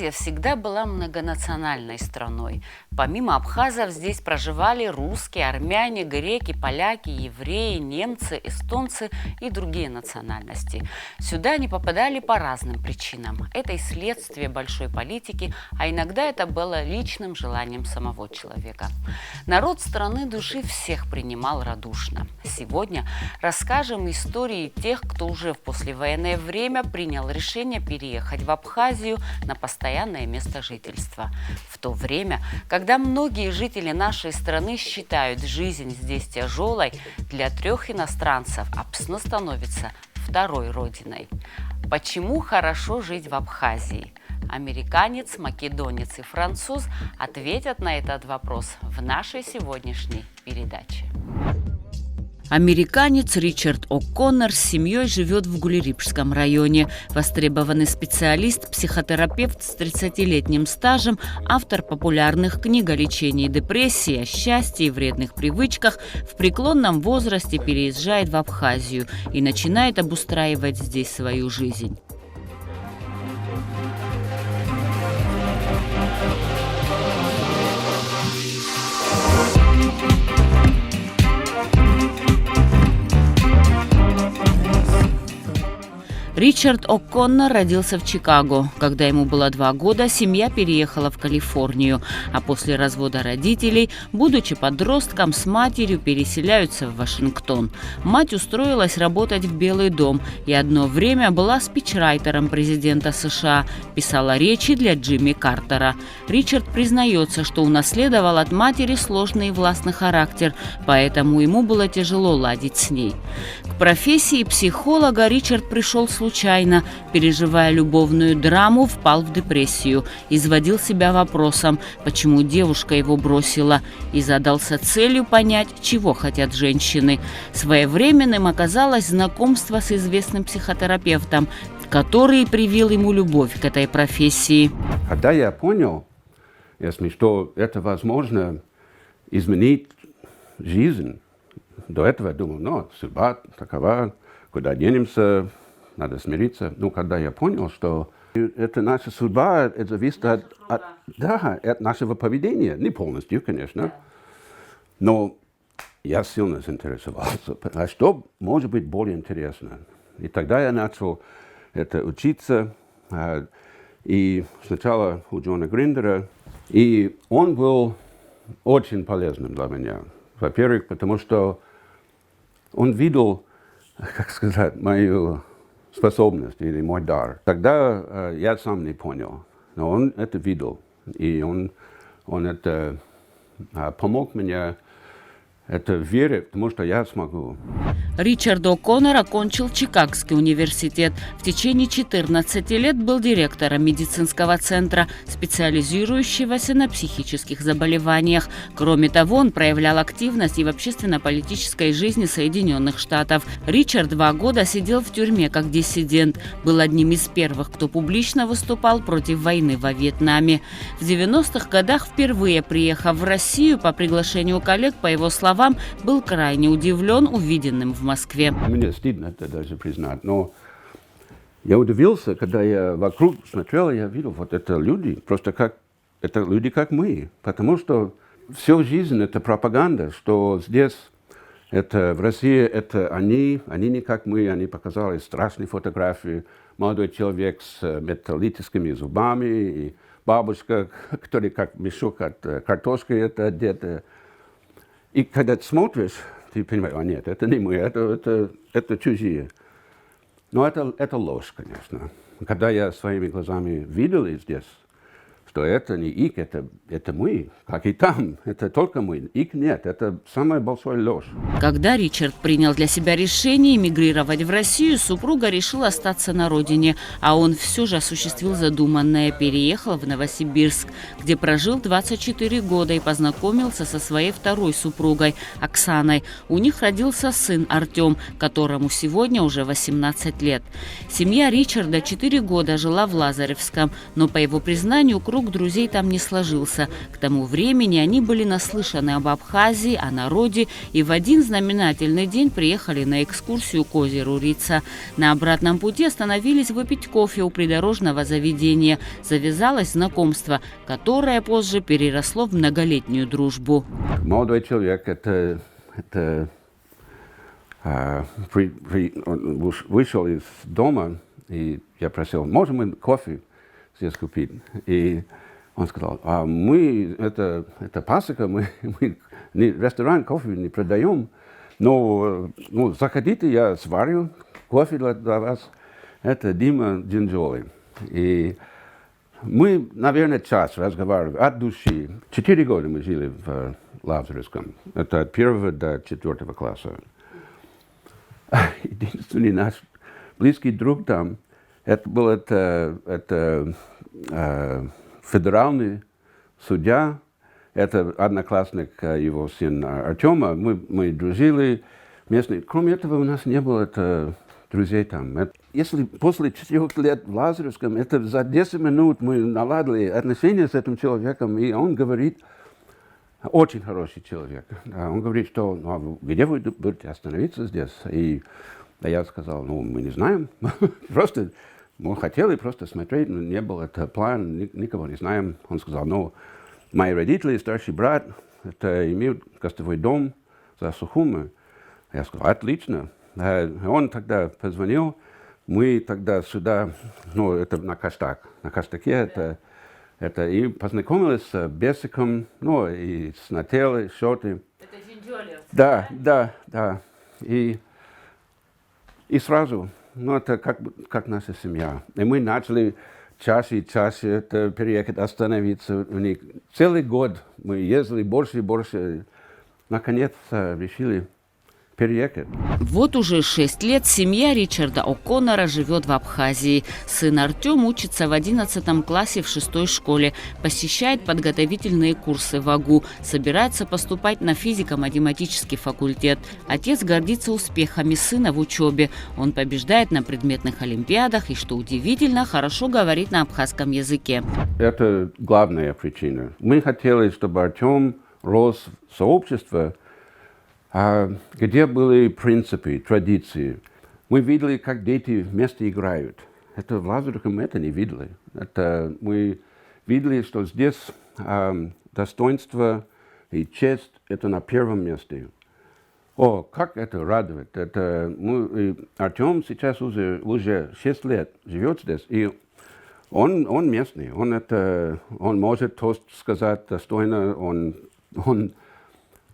Абхазия всегда была многонациональной страной. Помимо абхазов здесь проживали русские, армяне, греки, поляки, евреи, немцы, эстонцы и другие национальности. Сюда они попадали по разным причинам. Это и следствие большой политики, а иногда это было личным желанием самого человека. Народ страны души всех принимал радушно. Сегодня расскажем истории тех, кто уже в послевоенное время принял решение переехать в Абхазию на постоянное место жительства. В то время, когда многие жители нашей страны считают жизнь здесь тяжелой, для 3 иностранцев Апсны становится второй родиной. Почему хорошо жить в Абхазии? Американец, македонец и француз ответят на этот вопрос в нашей сегодняшней передаче. Американец Ричард О'Коннор с семьей живет в Гулерипшском районе. Востребованный специалист, психотерапевт с 30-летним стажем, автор популярных книг о лечении депрессии, о счастье и вредных привычках, в преклонном возрасте переезжает в Абхазию и начинает обустраивать здесь свою жизнь. Ричард О'Коннор родился в Чикаго. Когда ему было 2 года, семья переехала в Калифорнию, а после развода родителей, будучи подростком, с матерью переселяются в Вашингтон. Мать устроилась работать в Белый дом и одно время была спичрайтером президента США, писала речи для Джимми Картера. Ричард признается, что унаследовал от матери сложный и властный характер, поэтому ему было тяжело ладить с ней. К профессии психолога Ричард пришел случайно, переживая любовную драму, впал в депрессию, изводил себя вопросом, почему девушка его бросила, и задался целью понять, чего хотят женщины. Своевременным оказалось знакомство с известным психотерапевтом, который привил ему любовь к этой профессии. Когда я понял, что это возможно изменить жизнь, до этого я думал, судьба такова, куда денемся, надо смириться. Но когда я понял, что это наша судьба, это зависит от нашего поведения. Не полностью, конечно. Но я сильно заинтересовался. А что может быть более интересно? И тогда я начал это учиться. И сначала у Джона Гриндера. И он был очень полезным для меня. Во-первых, потому что он видел, мою способность или мой дар. Тогда я сам не понял, но он это видел, и он это помог мне это верить, потому что я смогу. Ричард О'Коннор окончил Чикагский университет. В течение 14 лет был директором медицинского центра, специализирующегося на психических заболеваниях. Кроме того, он проявлял активность и в общественно-политической жизни Соединенных Штатов. Ричард 2 года сидел в тюрьме как диссидент. Был одним из первых, кто публично выступал против войны во Вьетнаме. В 90-х годах, впервые приехав в Россию по приглашению коллег, по его словам, был крайне удивлен увиденным в Москве. Мне стыдно это даже признать, но я удивился, когда я вокруг смотрел, я видел, это люди, это люди как мы, потому что всю жизнь это пропаганда, что здесь, в России, это они не как мы, они показали страшные фотографии, молодой человек с металлическими зубами, и бабушка, которая как мешок от картошки это одета. И когда ты смотришь, ты понимаешь, нет, это не мы, это чужие. Но это ложь, конечно. Когда я своими глазами видел здесь, что это не их, это мы, как и там, это только мы, их нет, это самая большая ложь. Когда Ричард принял для себя решение эмигрировать в Россию, супруга решила остаться на родине, а он все же осуществил задуманное, переехал в Новосибирск, где прожил 24 года и познакомился со своей второй супругой Оксаной. У них родился сын Артем, которому сегодня уже 18 лет. Семья Ричарда 4 года жила в Лазаревском, но по его признанию круг круг друзей там не сложился. К тому времени они были наслышаны об Абхазии, о народе, и в один знаменательный день приехали на экскурсию к озеру Рица. На обратном пути остановились выпить кофе у придорожного заведения. Завязалось знакомство, которое позже переросло в многолетнюю дружбу. Молодой человек, он вышел из дома, и я просил, можем мы кофе здесь купить? И он сказал, это пасека, мы ресторан кофе не продаем, но заходите, я сварю кофе для вас. Это Дима Джинджоли. И мы, наверное, час разговаривали от души. 4 года мы жили в Лазаревском. Это от 1 до 4 класса. Единственный наш близкий друг там, это был федеральный судья, это одноклассник его сына Артема. Мы дружили местные. Кроме этого, у нас не было друзей там. Если после 4 лет в Лазаревском, это за 10 минут мы наладили отношения с этим человеком, и он говорит, очень хороший человек. Он говорит, что где вы будете остановиться здесь? И я сказал, мы не знаем. Просто мы хотели просто смотреть, но не был это план, никого не знаем. Он сказал, мои родители, старший брат, имеют гостевой дом за Сухумой. Я сказал, отлично. Он тогда позвонил, мы тогда сюда, это на Каштак. На Каштаке и познакомились с Бесиком, и с Нателлой, Шотой. Это Джинджолевцы, да? И сразу, это как наша семья. И мы начали чаще и чаще переехать, остановиться у них. Целый год мы ездили больше и больше. Наконец решили переехать. Вот уже 6 лет семья Ричарда О'Коннора живет в Абхазии. Сын Артем учится в 11 классе в 6 школе, посещает подготовительные курсы в АГУ, собирается поступать на физико-математический факультет. Отец гордится успехами сына в учебе. Он побеждает на предметных олимпиадах и, что удивительно, хорошо говорит на абхазском языке. Это главная причина. Мы хотели, чтобы Артем рос в сообществе, где были принципы, традиции. Мы видели, как дети вместе играют. Это в Лазаревском это не видели. Мы видели, что здесь достоинство и честь это на первом месте. Как это радует. Артем сейчас уже 6 лет живет здесь, и он местный. Он может тост сказать достойно,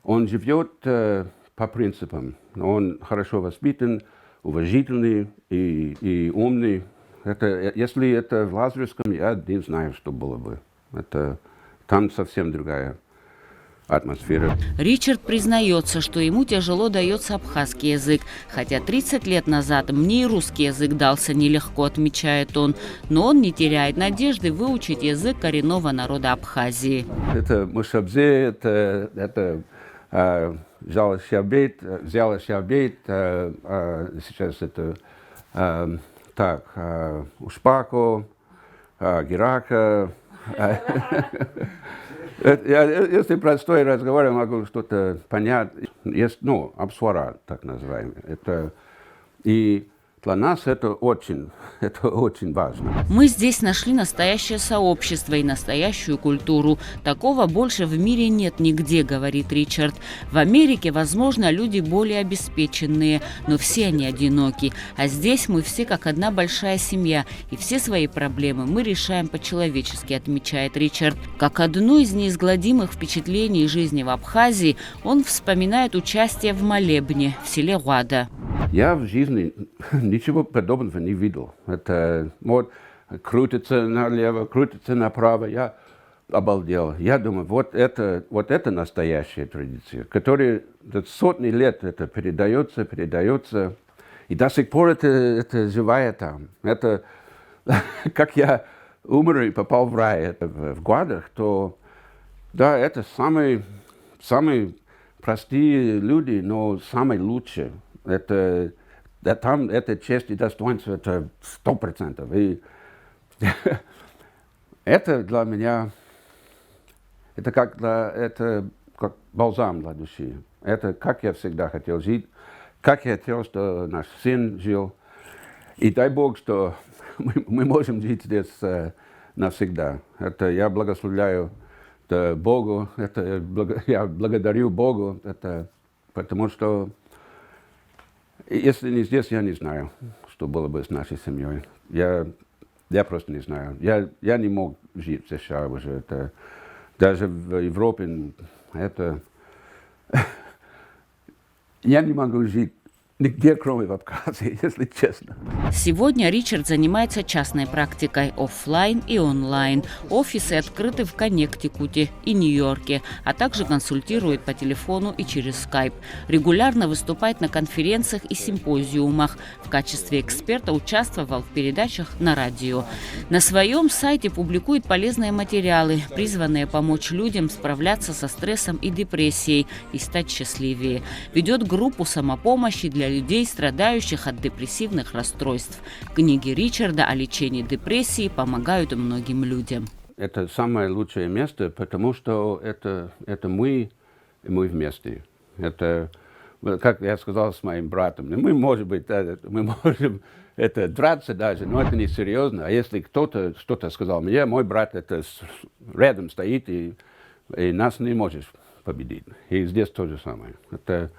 он живет по принципам. Он хорошо воспитан, уважительный и умный. Если это в Лазаревском, я не знаю, что было бы. Там совсем другая атмосфера. Ричард признается, что ему тяжело дается абхазский язык. Хотя 30 лет назад мне и русский язык дался нелегко, отмечает он. Но он не теряет надежды выучить язык коренного народа Абхазии. Это мушабзе, взяла шабейт, сейчас это ушпако, гирака. Если простой разговор, я могу что-то понять. Есть, абсвара, так называемый. И для нас это очень важно. Мы здесь нашли настоящее сообщество и настоящую культуру. Такого больше в мире нет нигде, говорит Ричард. В Америке, возможно, люди более обеспеченные, но все они одиноки. А здесь мы все как одна большая семья, и все свои проблемы мы решаем по-человечески, отмечает Ричард. Как одно из неизгладимых впечатлений жизни в Абхазии, он вспоминает участие в молебне в селе Гуада. Я в жизни ничего подобного не видел. Это крутится налево, крутится направо. Я обалдел. Я думаю, вот это настоящая традиция, которая сотни лет это передается. И до сих пор это живая там. Это как я умер и попал в рай в Гуадах, то да, это самые простые люди, но самые лучшие. Там это честь и достоинство, это 100%. Это для меня, это как бальзам для души. Это как я всегда хотел жить, как я хотел, что наш сын жил. И дай Бог, что мы можем жить здесь навсегда. Это я благословляю Богу, я благодарю Богу, потому что если не здесь, я не знаю, что было бы с нашей семьей. Я просто не знаю. Я не мог жить в США уже. Даже в Европе я не могу жить нигде, кроме в Абхазии, если честно. Сегодня Ричард занимается частной практикой оффлайн и онлайн. Офисы открыты в Коннектикуте и Нью-Йорке, а также консультирует по телефону и через скайп. Регулярно выступает на конференциях и симпозиумах. В качестве эксперта участвовал в передачах на радио. На своем сайте публикует полезные материалы, призванные помочь людям справляться со стрессом и депрессией и стать счастливее. Ведет группу самопомощи для людей, страдающих от депрессивных расстройств. Книги Ричарда о лечении депрессии помогают многим людям. Это самое лучшее место, потому что это мы, и мы вместе. Это, как я сказал с моим братом, мы можем драться даже, но это не серьезно. А если кто-то что-то сказал мне, мой брат рядом стоит, и нас не можешь победить. И здесь то же самое. Это,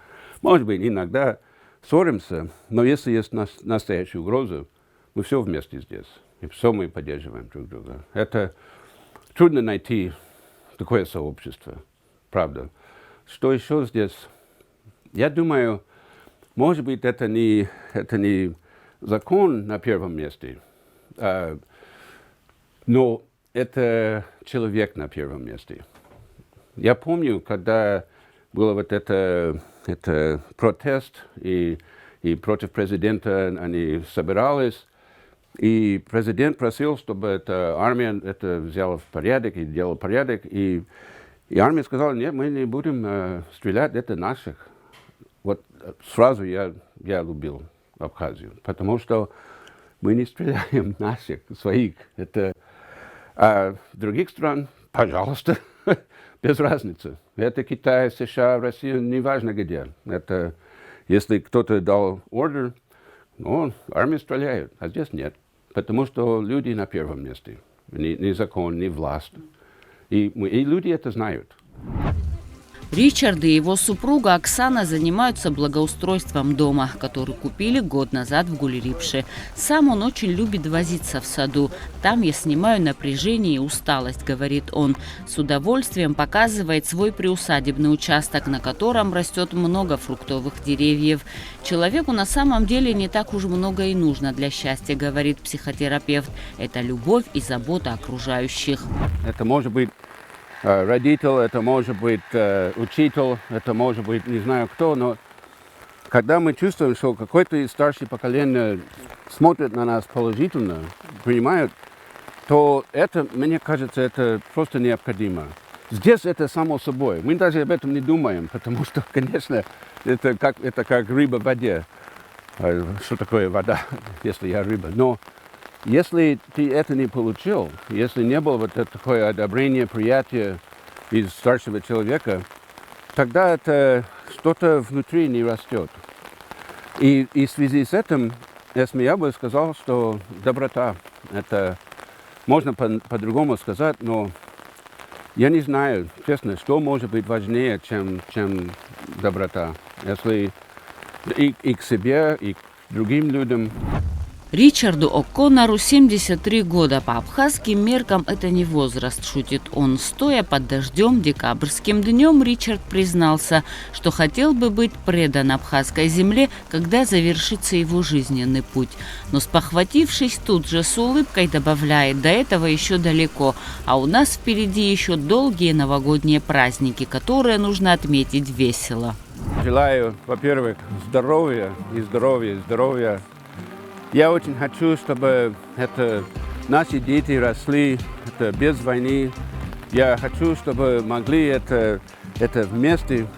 может быть, иногда ссоримся, но если есть настоящая угроза, мы все вместе здесь. И все мы поддерживаем друг друга. Это трудно найти такое сообщество, правда. Что еще здесь? Я думаю, может быть, это не закон на первом месте, но это человек на первом месте. Я помню, когда был вот это протест, и против президента они собирались, и президент просил, чтобы эта армия это взяла в порядок и делала порядок, и армия сказала, нет, мы не будем стрелять, это наших. Вот сразу я любил Абхазию, потому что мы не стреляем наших, своих. А в других стран, пожалуйста, без разницы. Это Китай, США, Россия, неважно где. Это если кто-то дал ордер, ну, армия стреляет, а здесь нет. Потому что люди на первом месте. Ни закон, ни власть. И люди это знают. Ричард и его супруга Оксана занимаются благоустройством дома, который купили год назад в Гулерипше. Сам он очень любит возиться в саду. «Там я снимаю напряжение и усталость», — говорит он. С удовольствием показывает свой приусадебный участок, на котором растет много фруктовых деревьев. Человеку на самом деле не так уж много и нужно для счастья, говорит психотерапевт. Это любовь и забота окружающих. Это может быть родитель, это может быть учитель, это может быть не знаю кто, но когда мы чувствуем, что какое-то из старшего поколения смотрит на нас положительно, принимают, то это, мне кажется, это просто необходимо. Здесь это само собой. Мы даже об этом не думаем, потому что, конечно, это как рыба в воде. Что такое вода, если я рыба? Но если ты это не получил, если не было вот такое одобрение, приятие из старшего человека, тогда это что-то внутри не растет. И в связи с этим, я бы сказал, что доброта, это можно по-другому сказать, но я не знаю, честно, что может быть важнее, чем доброта. Если и к себе, и к другим людям. Ричарду О'Коннору 73 года. По абхазским меркам это не возраст, шутит он. Стоя под дождем декабрьским днем, Ричард признался, что хотел бы быть предан абхазской земле, когда завершится его жизненный путь. Но спохватившись, тут же с улыбкой добавляет, до этого еще далеко, а у нас впереди еще долгие новогодние праздники, которые нужно отметить весело. Желаю, во-первых, здоровья и здоровья, здоровья. Я очень хочу, чтобы наши дети росли без войны. Я хочу, чтобы могли это вместе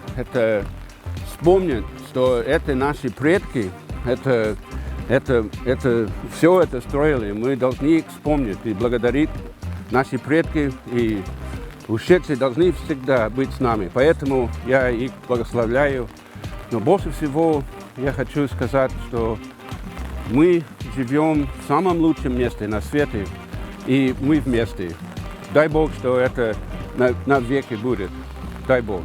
вспомнить, что это наши предки, все это строили. Мы должны их вспомнить и благодарить наши предки и ушедшие должны всегда быть с нами. Поэтому я их благословляю. Но больше всего я хочу сказать, что мы живем в самом лучшем месте на свете, и мы вместе. Дай Бог, что это на веки будет. Дай Бог.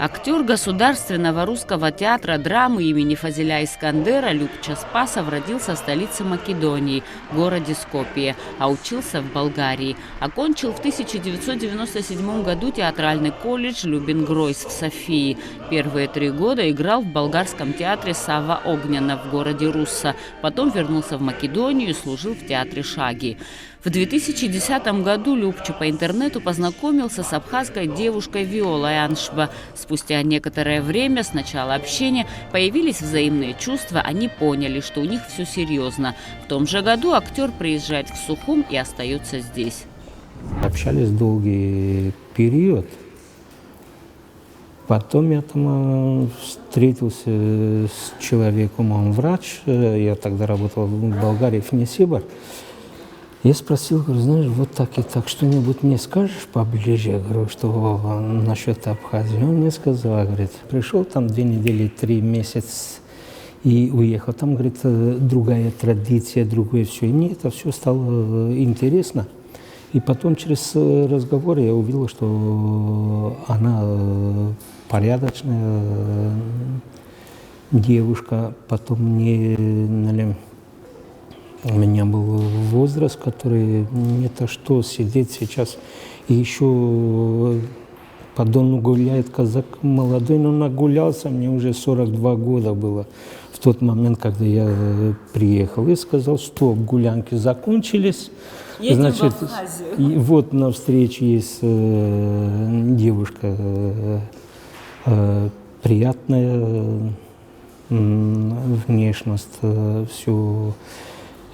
Актер Государственного русского театра драмы имени Фазиля Искандера Любча Спасов родился в столице Македонии, городе Скопье, а учился в Болгарии. Окончил в 1997 году театральный колледж Любен-Гройс в Софии. Первые 3 года играл в болгарском театре Сава Огнена в городе Русса. Потом вернулся в Македонию и служил в театре Шаги. В 2010 году Любча по интернету познакомился с абхазской девушкой Виолой Аншба. Спустя некоторое время с начала общения появились взаимные чувства, они поняли, что у них все серьезно. В том же году актер приезжает в Сухум и остается здесь. Общались долгий период. Потом я там встретился с человеком, он врач, я тогда работал в Болгарии, в Несибар. Я спросил, говорю, знаешь, вот так и так, что-нибудь мне скажешь поближе? Я говорю, что насчет Абхазии. Он мне сказал, говорит, пришел там 2 недели, 3 месяца и уехал. Там, говорит, другая традиция, другое все. И мне это все стало интересно. И потом через разговор я увидел, что она порядочная девушка. Потом мне... У меня был возраст, который не то что сидеть сейчас. И еще по Дону гуляет казак молодой, но нагулялся, мне уже 42 года было в тот момент, когда я приехал. И сказал, стоп, гулянки закончились. Едем значит, в Абхазию. И вот на встрече есть девушка приятная, внешность, все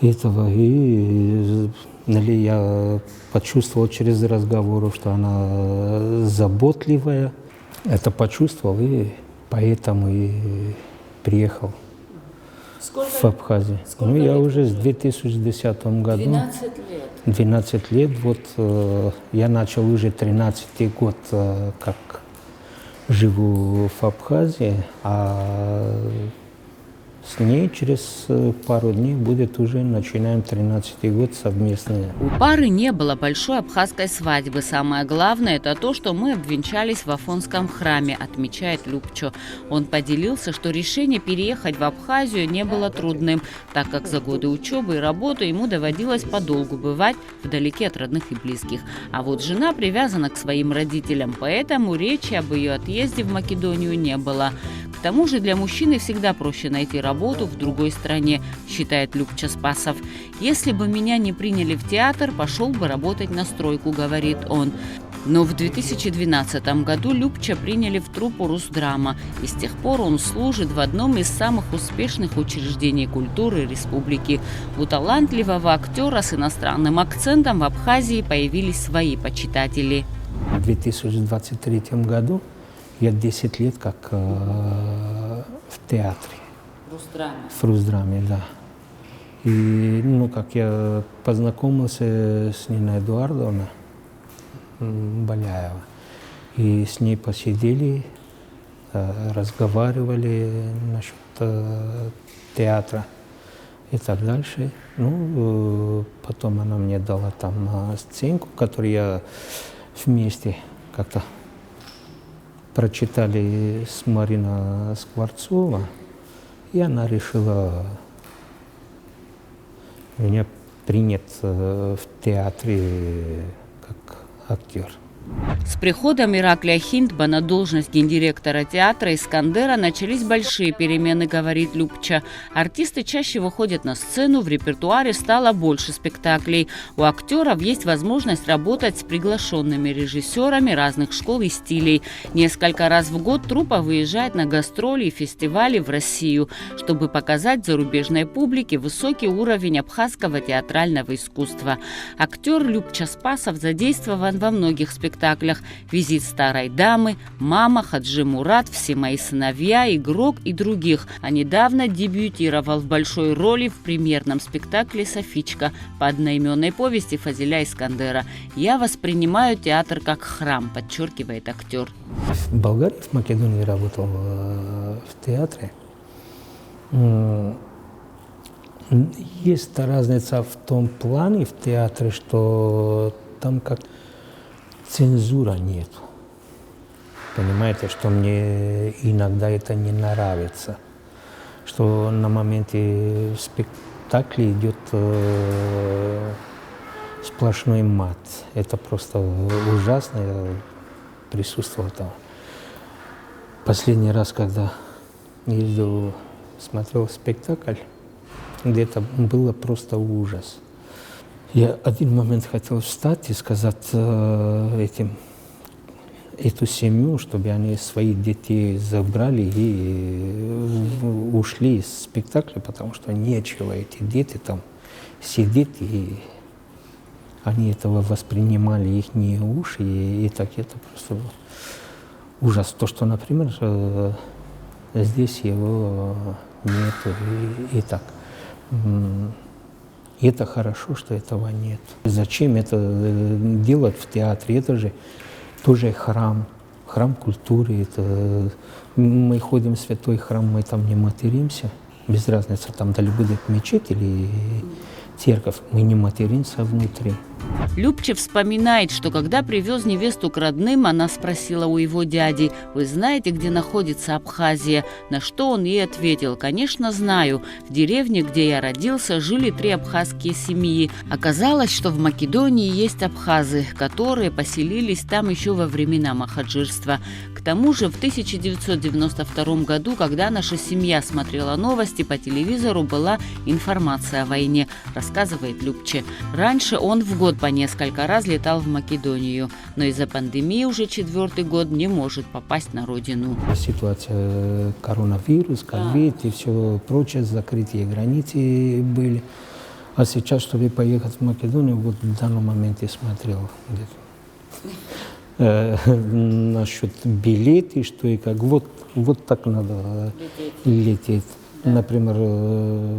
этого. И я почувствовал через разговор, что она заботливая. Это почувствовал, и поэтому и приехал в Абхазию. Ну, я уже с 2010 году. 12 лет. 12 лет. Вот я начал уже 13-й год, как живу в Абхазии, а с ней через пару дней будет уже, начинаем 13-й год совместные. У пары не было большой абхазской свадьбы. Самое главное – это то, что мы обвенчались в Афонском храме, отмечает Любчо. Он поделился, что решение переехать в Абхазию не было трудным, так как за годы учебы и работы ему доводилось подолгу бывать вдалеке от родных и близких. А вот жена привязана к своим родителям, поэтому речи об ее отъезде в Македонию не было. К тому же для мужчины всегда проще найти работу в другой стране, считает Любча Спасов. Если бы меня не приняли в театр, пошел бы работать на стройку, говорит он. Но в 2012 году Любча приняли в труппу Русдрама, и с тех пор он служит в одном из самых успешных учреждений культуры республики. У талантливого актера с иностранным акцентом в Абхазии появились свои почитатели. В 2023 году я 10 лет как в театре. В Русдраме, да. И, ну, как я познакомился с Ниной Эдуардовной Баляева, и с ней посидели, разговаривали насчет театра и так дальше. Ну, потом она мне дала там сценку, которую я вместе как-то прочитали с Мариной Скворцовой, и она решила меня принять в театре как актер. С приходом Ираклия Хиндба на должность гендиректора театра «Искандера» начались большие перемены, говорит Любча. Артисты чаще выходят на сцену, в репертуаре стало больше спектаклей. У актеров есть возможность работать с приглашенными режиссерами разных школ и стилей. Несколько раз в год труппа выезжает на гастроли и фестивали в Россию, чтобы показать зарубежной публике высокий уровень абхазского театрального искусства. Актер Любча Спасов задействован во многих спектаклях: «Визит старой дамы», «Мама», «Хаджи Мурат», «Все мои сыновья», «Игрок» и других. А недавно дебютировал в большой роли в премьерном спектакле «Софичка» по одноименной повести Фазиля Искандера. «Я воспринимаю театр как храм», подчеркивает актер. В Болгарии, в Македонии работал в театре. Есть разница в том плане в театре, что там как цензура нет. Понимаете, что мне иногда это не нравится. Что на моменте спектакля идет сплошной мат. Это просто ужасно. Я присутствовал там. Последний раз, когда ездил, смотрел спектакль, где-то было просто ужас. Я один момент хотел встать и сказать эту семью, чтобы они своих детей забрали и ушли из спектакля, потому что нечего эти дети там сидеть, и они этого воспринимали, их уши, и так это просто ужас. То, что, например, здесь его нет, и так. И это хорошо, что этого нет. Зачем это делать в театре? Это же тоже храм культуры. Это... Мы ходим в святой храм, мы там не материмся. Без разницы, там да ли будет мечеть или церковь, мы не материмся внутри. Любча вспоминает, что когда привез невесту к родным, она спросила у его дяди: «Вы знаете, где находится Абхазия?» На что он ей ответил: «Конечно, знаю. В деревне, где я родился, жили 3 абхазские семьи. Оказалось, что в Македонии есть абхазы, которые поселились там еще во времена махаджирства. К тому же в 1992 году, когда наша семья смотрела новости, по телевизору была информация о войне», рассказывает Любча. Раньше он в год по несколько раз летал в Македонию, но из-за пандемии уже 4-й год не может попасть на родину. Ситуация коронавирус, ковид и все прочее, закрытие границы были. А сейчас, чтобы поехать в Македонию, вот в данном моменте смотрел насчет билета, что и как. Вот так надо лететь. Например,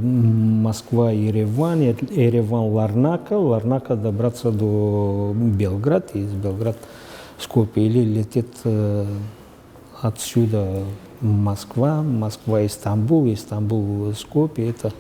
Москва, Ереван, Ларнака, добраться до Белграда, из Белграда Скопье, или лететь отсюда Москва, Истамбул, Скопье. Это...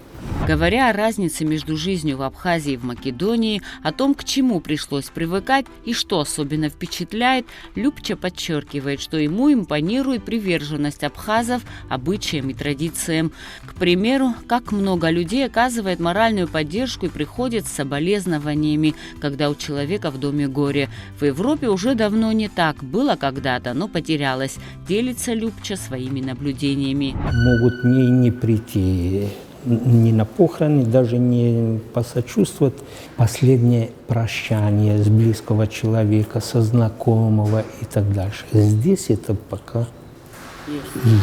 Говоря о разнице между жизнью в Абхазии и в Македонии, о том, к чему пришлось привыкать и что особенно впечатляет, Любча подчеркивает, что ему импонирует приверженность абхазов обычаям и традициям. К примеру, как много людей оказывает моральную поддержку и приходит с соболезнованиями, когда у человека в доме горе. В Европе уже давно не так, было когда-то, но потерялось, делится Любча своими наблюдениями. Могут не прийти ни на похороны, даже не посочувствовать. Последнее прощание с близкого человека, со знакомого и так дальше. Здесь это пока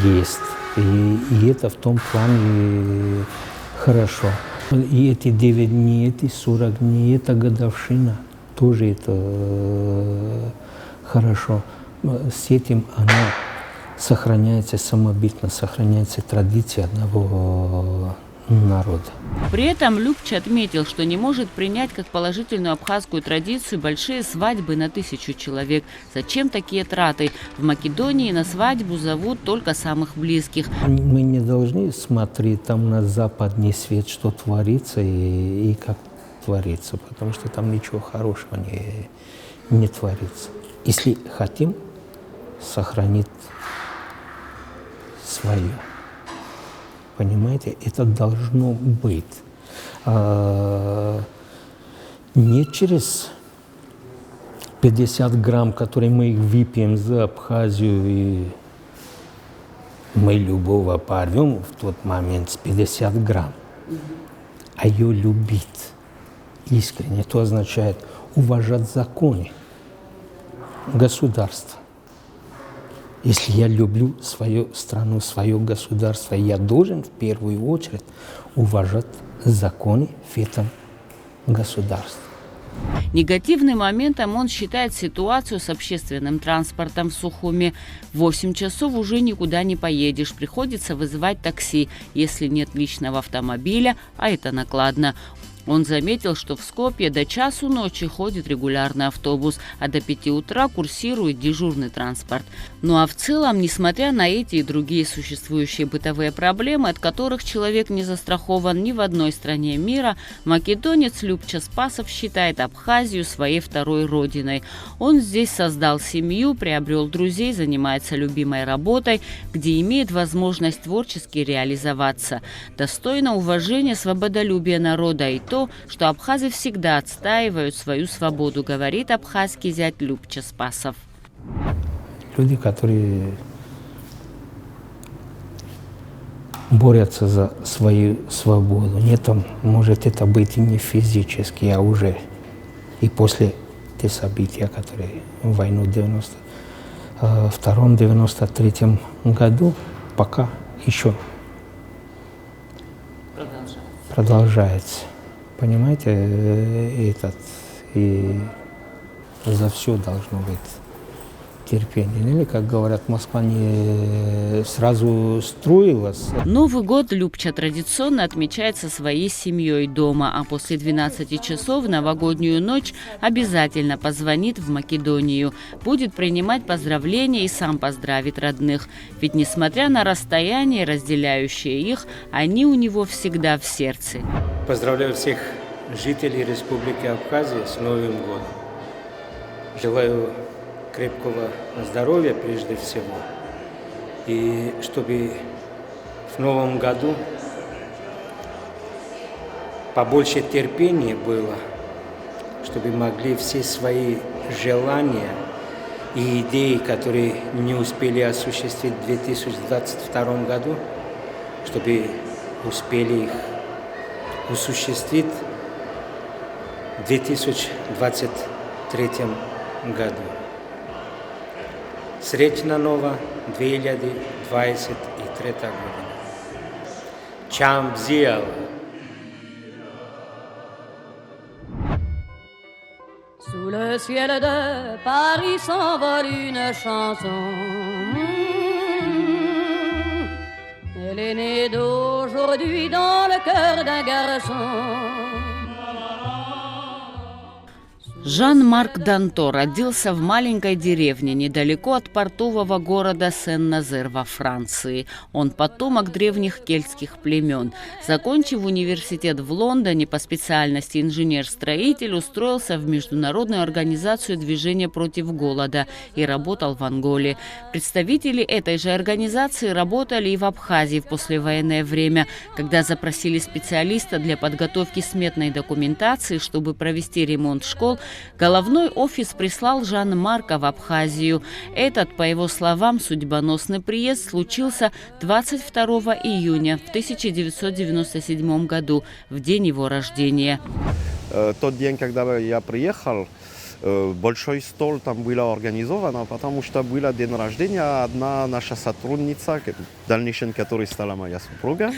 есть. И это в том плане хорошо. И эти 9 дней, эти 40 дней, это годовщина. Тоже это хорошо. С этим она сохраняется самобытно, сохраняется традиция одного народа. При этом Любча отметил, что не может принять как положительную абхазскую традицию большие свадьбы на 1000 человек. Зачем такие траты? В Македонии на свадьбу зовут только самых близких. Мы не должны смотреть там на западный свет, что творится и как творится, потому что там ничего хорошего не творится. Если хотим сохранить свое. Понимаете, это должно быть. Не через 50 грамм, которые мы выпьем за Абхазию, и мы любого порвем в тот момент с 50 грамм. А ее любить искренне, это означает уважать законы государства. Если я люблю свою страну, свое государство, я должен в первую очередь уважать законы в этом государстве. Негативным моментом он считает ситуацию с общественным транспортом в Сухуми. В 8 часов уже никуда не поедешь, приходится вызывать такси, если нет личного автомобиля, а это накладно. Он заметил, что в Скопье до часу ночи ходит регулярный автобус, а до 5 утра курсирует дежурный транспорт. Ну а в целом, несмотря на эти и другие существующие бытовые проблемы, от которых человек не застрахован ни в одной стране мира, македонец Любча Спасов считает Абхазию своей второй родиной. Он здесь создал семью, приобрел друзей, занимается любимой работой, где имеет возможность творчески реализоваться. Достойно уважения свободолюбия народа и то, что абхазы всегда отстаивают свою свободу, говорит абхазский зять Любча Спасов. Люди, которые борются за свою свободу. Нет, может это быть и не физически, а уже и после тех событий, которые в войну в 92-93 году, пока еще продолжается. Понимаете, и за все должно быть терпение. Или, как говорят, Москва не сразу строилась. Новый год Любча традиционно отмечает со своей семьей дома, а после 12 часов в новогоднюю ночь обязательно позвонит в Македонию. Будет принимать поздравления и сам поздравит родных. Ведь, несмотря на расстояние, разделяющее их, они у него всегда в сердце. Поздравляю всех жителей Республики Абхазия с Новым годом. Желаю крепкого здоровья прежде всего. И чтобы в Новом году побольше терпения было, чтобы могли все свои желания и идеи, которые не успели осуществить в 2022 году, чтобы успели их осуществить в 2023 году. Srećna nova 2023 godina. Čam bzijal. Sous le ciel de Paris s'envole une chanson. Elle est née d'aujourd'hui dans le cœur d'un garçon. Жан-Марк Данто родился в маленькой деревне недалеко от портового города Сен-Назер во Франции. Он потомок древних кельтских племен. Закончив университет в Лондоне по специальности инженер-строитель, устроился в Международную организацию движения против голода и работал в Анголе. Представители этой же организации работали и в Абхазии в послевоенное время, когда запросили специалиста для подготовки сметной документации, чтобы провести ремонт школ. Головной офис прислал Жана-Марка в Абхазию. Этот, по его словам, судьбоносный приезд случился 22 июня в 1997 году, в день его рождения. Тот день, когда я приехал, большой стол там было организовано, потому что был день рождения одна наша сотрудница, в дальнейшем которой стала моя супруга,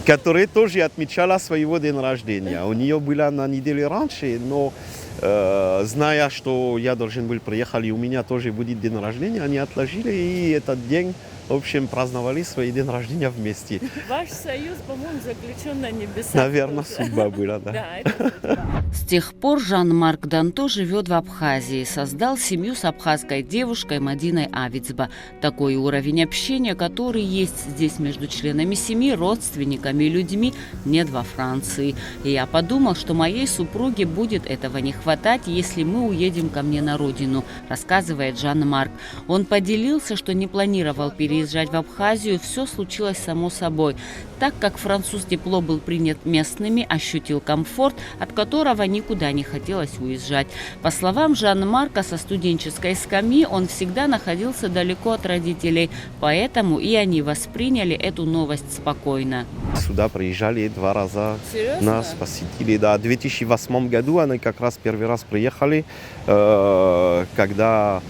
которая тоже отмечала своего день рождения. У нее было на неделю раньше, но зная, что я должен был приехать, и у меня тоже будет день рождения, они отложили, и этот день, в общем, праздновали свой день рождения вместе. Ваш союз, по-моему, заключен на небесах. Наверное, судьба была, да. Да, это судьба. С тех пор Жан-Марк Данто живет в Абхазии, создал семью с абхазской девушкой Мадиной Авицба. Такой уровень общения, который есть здесь между членами семьи, родственниками и людьми, нет во Франции. И я подумал, что моей супруге будет этого не хватать, если мы уедем ко мне на родину, рассказывает Жан-Марк. Он поделился, что не планировал переезжать переезжать в Абхазию, все случилось само собой, так как француз тепло был принят местными, ощутил комфорт, от которого никуда не хотелось уезжать. По словам Жана-Марка, со студенческой скамьи он всегда находился далеко от родителей, поэтому и они восприняли эту новость спокойно. Сюда приезжали 2 раза. Серьезно? Нас посетили. Да, в 2008 году они как раз первый раз приехали, когда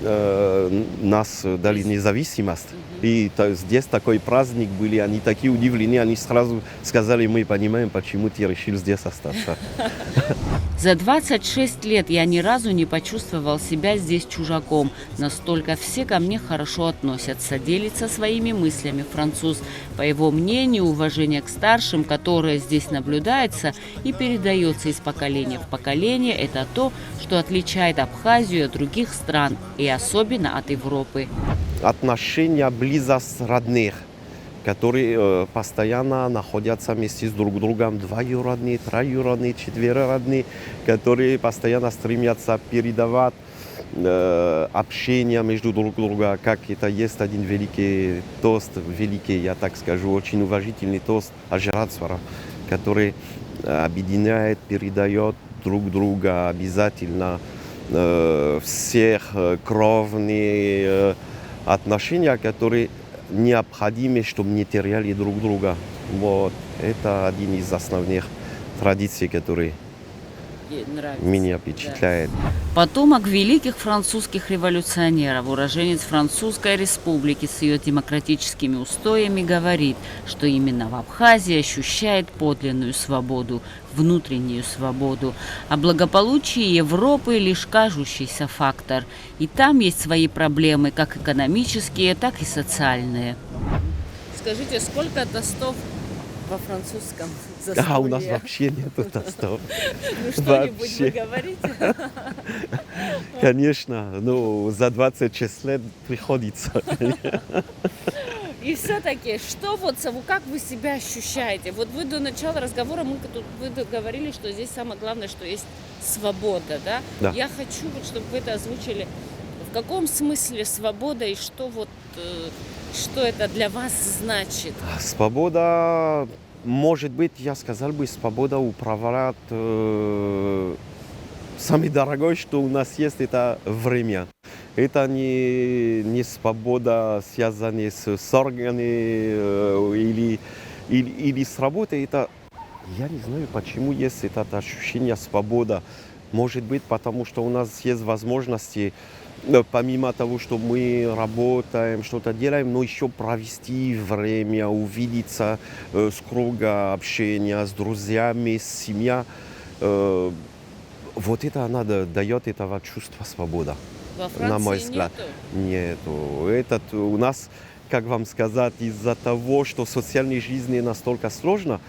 нас дали независимость. И здесь такой праздник были, они такие удивлены, они сразу сказали, мы понимаем, почему ты решил здесь остаться. За 26 лет я ни разу не почувствовал себя здесь чужаком. Настолько все ко мне хорошо относятся, делится своими мыслями француз. По его мнению, уважение к старшим, которое здесь наблюдается и передается из поколения в поколение, это то, что отличает Абхазию от других стран и особенно от Европы. Отношения, близость родных, которые постоянно находятся вместе с друг другом, двоюродные, троюродные, четверородные, которые постоянно стремятся передавать общение между друг другом, как это есть один великий тост, великий, я так скажу, очень уважительный тост Ажирадсвара, который объединяет, передает друг друга обязательно всех кровные отношения, которые необходимы, чтобы не теряли друг друга. Вот. Это один из основных традиций, который меня впечатляет. Потомок великих французских революционеров, уроженец Французской республики с ее демократическими устоями, говорит, что именно в Абхазии ощущает подлинную свободу, внутреннюю свободу, а благополучие Европы лишь кажущийся фактор. И там есть свои проблемы, как экономические, так и социальные. Скажите, сколько тостов во французском застолье? Да, у нас вообще нету тостов. Ну что-нибудь вы говорите? Конечно, ну за 26 лет приходится. И все-таки, что вот, как вы себя ощущаете? Вот вы до начала разговора, вы говорили, что здесь самое главное, что есть свобода, да? Да. Я хочу, вот, чтобы вы это озвучили. В каком смысле свобода и что что это для вас значит? Свобода, может быть, я сказал бы, свобода управлять. Самое дорогое, что у нас есть, это время. Это не свобода, связанная с органами или с работой. Это, я не знаю, почему есть это ощущение свободы. Может быть, потому что у нас есть возможности, помимо того, что мы работаем, что-то делаем, но еще провести время, увидеться с круга общения, с друзьями, с семьей. Вот это она дает этого чувства свободы. Во Франции на мой взгляд. Нету. Этот у нас, как вам сказать, из-за того, что социальной жизни настолько сложно,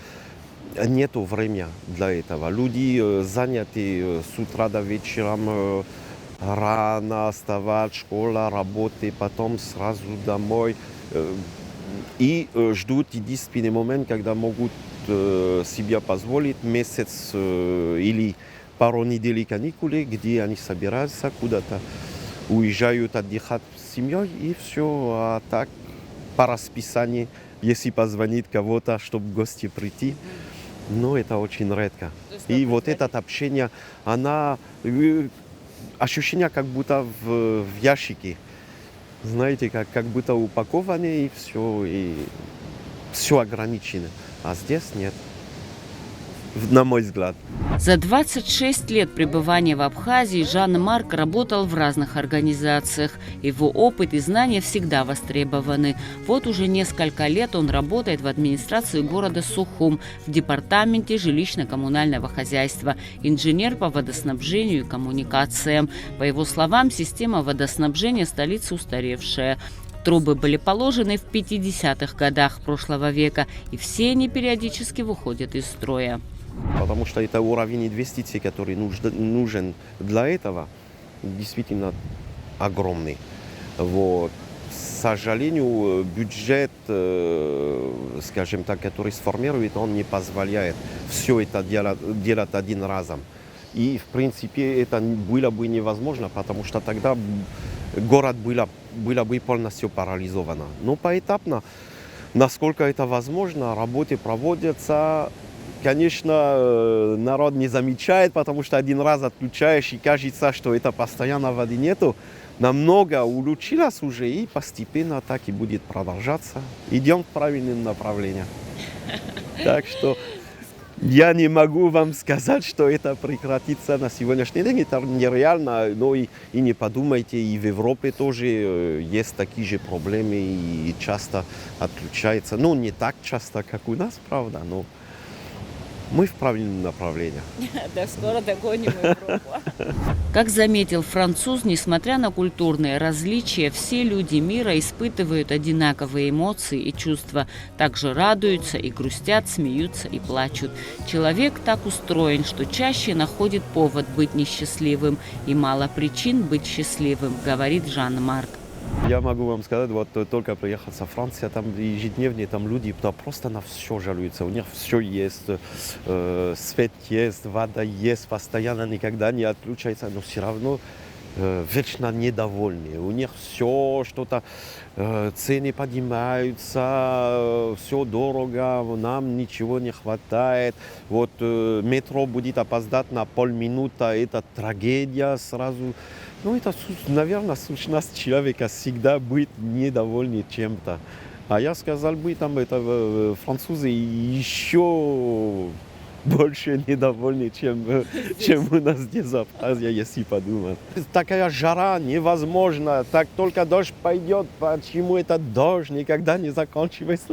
нету времени для этого. Люди заняты с утра до вечера, рано вставать, школа, работа, потом сразу домой. И ждут единственный момент, когда могут себе позволить месяц или пару недель каникулы, где они собираются куда-то, уезжают отдыхать с семьей и все. А так по расписанию, если позвонит кого-то, чтобы в гости прийти, но это очень редко. И вот это общение, она ощущение, как будто в ящике. Знаете, как будто упакованы и все ограничено. А здесь нет. На мой взгляд. За 26 лет пребывания в Абхазии Жан-Марк работал в разных организациях. Его опыт и знания всегда востребованы. Вот уже несколько лет он работает в администрации города Сухум, в департаменте жилищно-коммунального хозяйства, инженер по водоснабжению и коммуникациям. По его словам, система водоснабжения столицы устаревшая. Трубы были положены в 50-х годах прошлого века, и все они периодически выходят из строя. Потому что это уровень инвестиций, который нужен для этого, действительно огромный. Вот. К сожалению, бюджет, скажем так, который сформирует, он не позволяет все это делать один разом. И, в принципе, это было бы невозможно, потому что тогда город был было бы полностью парализовано. Но поэтапно, насколько это возможно, работы проводятся. Конечно, народ не замечает, потому что один раз отключаешь и кажется, что это постоянно воды нету. Намного улучшилось уже и постепенно так и будет продолжаться. Идем в правильном направлении. Так что я не могу вам сказать, что это прекратится на сегодняшний день. Это нереально, но и не подумайте, и в Европе тоже есть такие же проблемы и часто отключается. Ну, не так часто, как у нас, правда, но мы в правильном направлении. Да, скоро догоним Европу. Как заметил француз, несмотря на культурные различия, все люди мира испытывают одинаковые эмоции и чувства. Также радуются и грустят, смеются и плачут. Человек так устроен, что чаще находит повод быть несчастливым и мало причин быть счастливым, говорит Жан-Марк. Я могу вам сказать, вот только приехал со Франции, там ежедневно там люди просто на все жалуются. У них все есть, свет есть, вода есть, постоянно никогда не отключается, но все равно вечно недовольны. У них все что-то, цены поднимаются, все дорого, нам ничего не хватает. Вот метро будет опоздать на полминуты, это трагедия сразу. Ну, это, наверное, сущность человека всегда быть недовольным чем-то. А я сказал бы, там это французы еще больше недовольны, чем у нас здесь в Абхазии, если подумать. Такая жара невозможна, так только дождь пойдет, почему этот дождь никогда не заканчивается?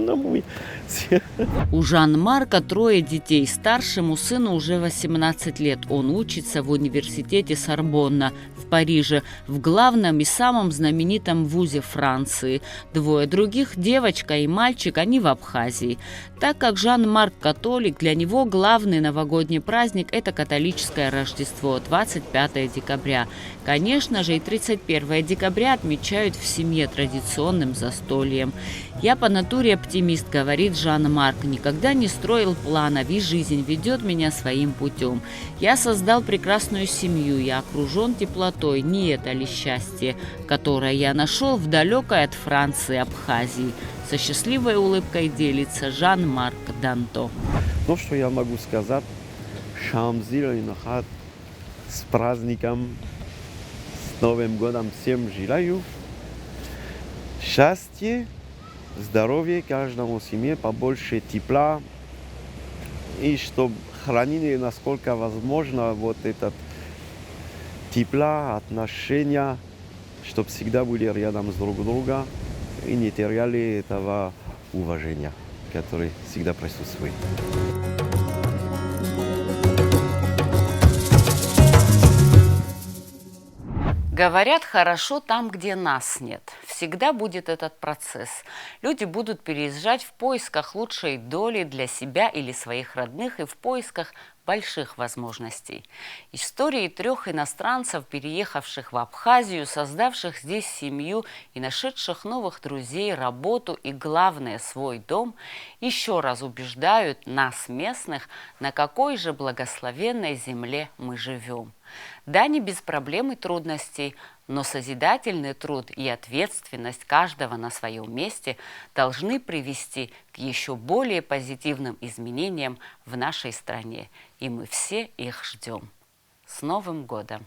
У Жан-Марка 3 детей. Старшему сыну уже 18 лет. Он учится в университете Сорбонна в Париже, в главном и самом знаменитом вузе Франции. 2 других, девочка и мальчик, они в Абхазии. Так как Жан-Марк католик, для него главный новогодний праздник – это католическое Рождество, 25 декабря. Конечно же, и 31 декабря отмечают в семье традиционным застольем. «Я по натуре оптимист», – говорит Жан-Марк, – «никогда не строил планов, и жизнь ведет меня своим путем. Я создал прекрасную семью, я окружен теплотой, не это ли счастье, которое я нашел в далекой от Франции Абхазии». Со счастливой улыбкой делится Жан-Марк Данто. Ну, что я могу сказать? Шамзиль Нахат с праздником, с Новым годом всем желаю. Счастья, здоровья каждому семье, побольше тепла. И чтобы хранили, насколько возможно, вот этот тепла, отношения, чтобы всегда были рядом с друг другом и не теряли этого уважения, которое всегда присутствует. Говорят, хорошо там, где нас нет. Всегда будет этот процесс. Люди будут переезжать в поисках лучшей доли для себя или своих родных и в поисках больших возможностей. Истории 3 иностранцев, переехавших в Абхазию, создавших здесь семью и нашедших новых друзей, работу и, главное, свой дом, еще раз убеждают нас, местных, на какой же благословенной земле мы живем. Да, не без проблем и трудностей, но созидательный труд и ответственность каждого на своем месте должны привести к еще более позитивным изменениям в нашей стране. И мы все их ждем. С Новым годом!